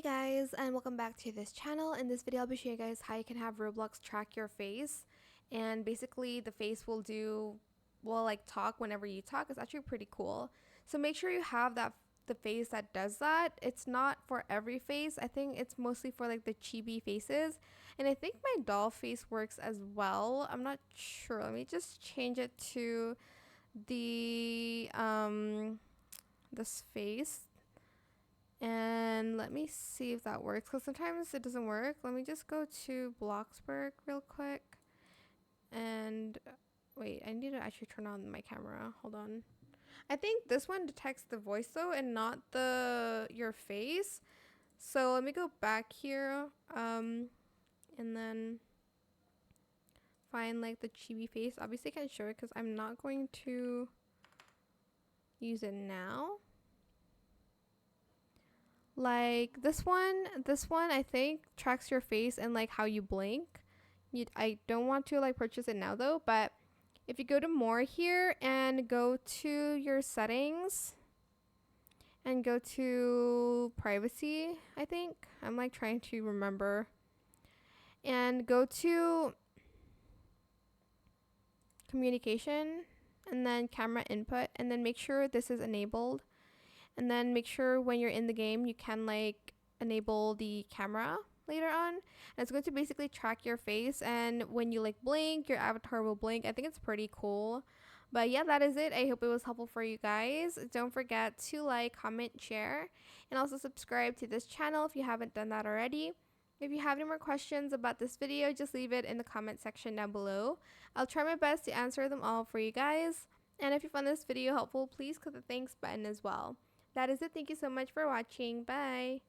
Hey guys, and welcome back to this channel. In this video I'll be showing you guys how you can have Roblox track your face, and basically the face will like talk whenever you talk. It's actually pretty cool, so make sure you have the face that does that. It's not for every face. I think it's mostly for like the chibi faces, and I think my doll face works as well. I'm not sure. Let me just change it to the this face, and let me see if that works, because sometimes it doesn't work. Let me just go to Bloxburg real quick. And wait, I need to actually turn on my camera. Hold on. I think this one detects the voice though, and not your face. So let me go back here, and then find like the chibi face. Obviously I can't show it because I'm not going to use it now. Like this one I think tracks your face and like how you blink. I don't want to like purchase it now though, but if you go to more here and go to your settings and go to privacy, I think I'm like trying to remember, and go to communication and then camera input, and then make sure this is enabled. And then make sure when you're in the game you can like enable the camera later on, and it's going to basically track your face, and when you like blink, your avatar will blink. I think it's pretty cool. But yeah, that is it. I hope it was helpful for you guys. Don't forget to like, comment, share, and also subscribe to this channel if you haven't done that already. If you have any more questions about this video, just leave it in the comment section down below. I'll try my best to answer them all for you guys. And if you found this video helpful, please click the thanks button as well. That is it. Thank you so much for watching. Bye.